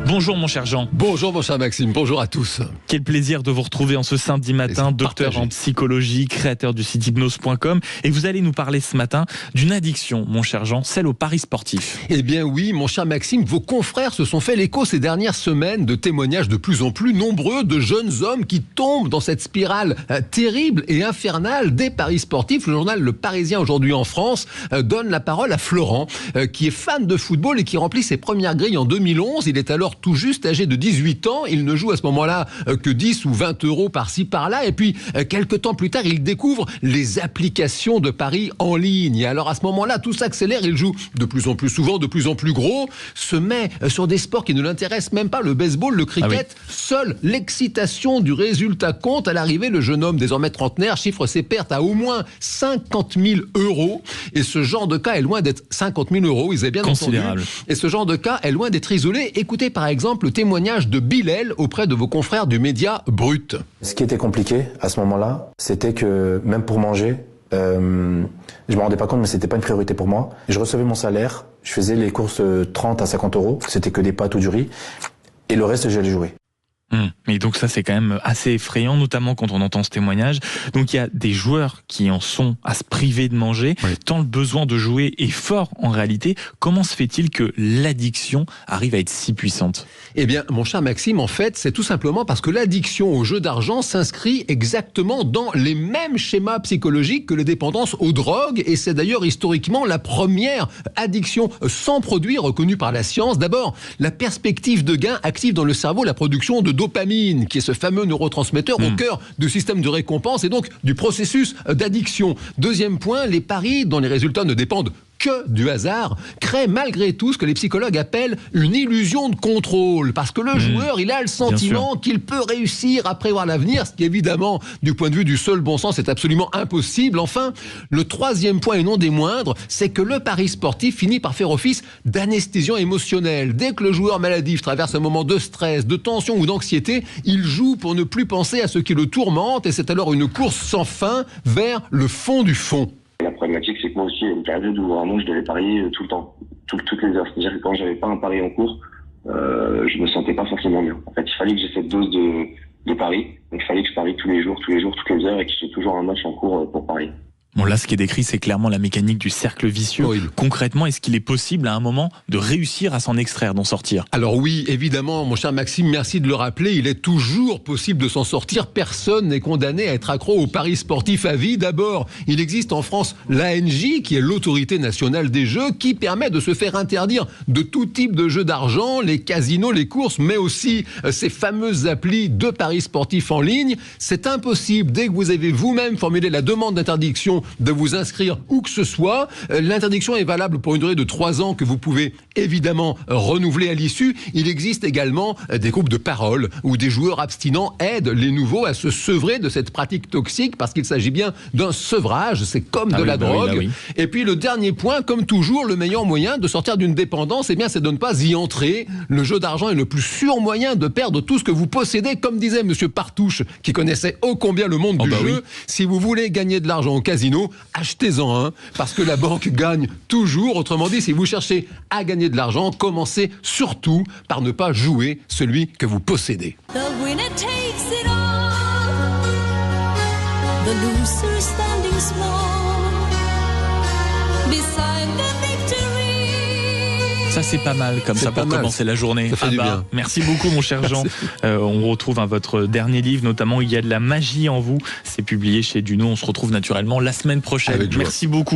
Bonjour mon cher Jean. Bonjour mon cher Maxime, bonjour à tous. Quel plaisir de vous retrouver en ce samedi matin, docteur en psychologie, créateur du site hypnose.com. Et vous allez nous parler ce matin d'une addiction, mon cher Jean, celle au paris sportif. Eh bien oui, mon cher Maxime, vos confrères se sont fait l'écho ces dernières semaines de témoignages de plus en plus nombreux de jeunes hommes qui tombent dans cette spirale terrible et infernale des paris sportifs. Le journal Le Parisien aujourd'hui en France donne la parole à Florent, qui est fan de football et qui remplit ses premières grilles en 2011. Il est alors tout juste âgé de 18 ans. Il ne joue à ce moment-là que 10 ou 20 euros par-ci par-là. Et puis, quelques temps plus tard, il découvre les applications de paris en ligne. Et alors, à ce moment-là, tout s'accélère. Il joue de plus en plus souvent, de plus en plus gros, se met sur des sports qui ne l'intéressent même pas, le baseball, le cricket. Seule l'excitation du résultat compte. À l'arrivée, le jeune homme, désormais trentenaire, chiffre ses pertes à au moins 50 000 euros. Et ce genre de cas est loin d'être 50 000 euros, vous avez bien entendu. Et ce genre de cas est loin d'être isolé. Écoutez par exemple le témoignage de Bilal auprès de vos confrères du média Brut. Ce qui était compliqué à ce moment-là, c'était que même pour manger, je me rendais pas compte, mais c'était pas une priorité pour moi. Je recevais mon salaire, je faisais les courses 30 à 50 euros, c'était que des pâtes ou du riz, et le reste j'allais jouer. Et donc ça c'est quand même assez effrayant, notamment quand on entend ce témoignage. Donc il y a des joueurs qui en sont à se priver de manger, tant le besoin de jouer est fort en réalité. Comment se fait-il que l'addiction arrive à être si puissante ? Eh bien, mon cher Maxime, en fait, c'est tout simplement parce que l'addiction au jeu d'argent s'inscrit exactement dans les mêmes schémas psychologiques que les dépendances aux drogues, et c'est d'ailleurs historiquement la première addiction sans produit reconnue par la science. D'abord, la perspective de gain active dans le cerveau la production de dopamine, qui est ce fameux neurotransmetteur au cœur du système de récompense et donc du processus d'addiction. Deuxième point, les paris dont les résultats ne dépendent que du hasard, créent malgré tout ce que les psychologues appellent une illusion de contrôle. Parce que le joueur, il a le sentiment qu'il peut réussir à prévoir l'avenir, ce qui évidemment, du point de vue du seul bon sens, est absolument impossible. Enfin, le troisième point et non des moindres, c'est que le pari sportif finit par faire office d'anesthésiant émotionnel. Dès que le joueur maladif traverse un moment de stress, de tension ou d'anxiété, il joue pour ne plus penser à ce qui le tourmente et c'est alors une course sans fin vers le fond du fond. La problématique, c'est que moi aussi, il y a une période où vraiment je devais parier tout le temps, toutes les heures. C'est-à-dire que quand j'avais pas un pari en cours, je me sentais pas forcément bien. En fait, il fallait que j'ai cette dose de pari. Donc il fallait que je parie tous les jours, toutes les heures et que j'ai toujours un match en cours pour parier. Bon, là, ce qui est décrit, c'est clairement la mécanique du cercle vicieux. Concrètement, est-ce qu'il est possible à un moment de réussir à s'en extraire, d'en sortir ? Alors oui, évidemment, mon cher Maxime, merci de le rappeler, il est toujours possible de s'en sortir. Personne n'est condamné à être accro aux paris sportifs à vie. D'abord, il existe en France l'ANJ, qui est l'autorité nationale des jeux, qui permet de se faire interdire de tout type de jeux d'argent, les casinos, les courses, mais aussi ces fameuses applis de paris sportifs en ligne. C'est impossible, dès que vous avez vous-même formulé la demande d'interdiction, de vous inscrire où que ce soit. L'interdiction est valable pour une durée de 3 ans que vous pouvez évidemment renouveler à l'issue. Il existe également des groupes de parole où des joueurs abstinents aident les nouveaux à se sevrer de cette pratique toxique parce qu'il s'agit bien d'un sevrage, c'est comme de la drogue. Et puis le dernier point, comme toujours, le meilleur moyen de sortir d'une dépendance, eh bien, c'est de ne pas y entrer. Le jeu d'argent est le plus sûr moyen de perdre tout ce que vous possédez, comme disait Monsieur Partouche, qui connaissait ô combien le monde du jeu. Si vous voulez gagner de l'argent au casino, achetez-en un, parce que la banque gagne toujours. Autrement dit, si vous cherchez à gagner de l'argent, commencez surtout par ne pas jouer celui que vous possédez. The winner takes it all. The loser standing small beside the victory. Ça c'est pas mal comme ça pour commencer la journée. Ça fait du bien. Merci beaucoup mon cher Jean. On retrouve votre dernier livre, notamment Il y a de la magie en vous. C'est publié chez Duno. On se retrouve naturellement la semaine prochaine. Merci beaucoup.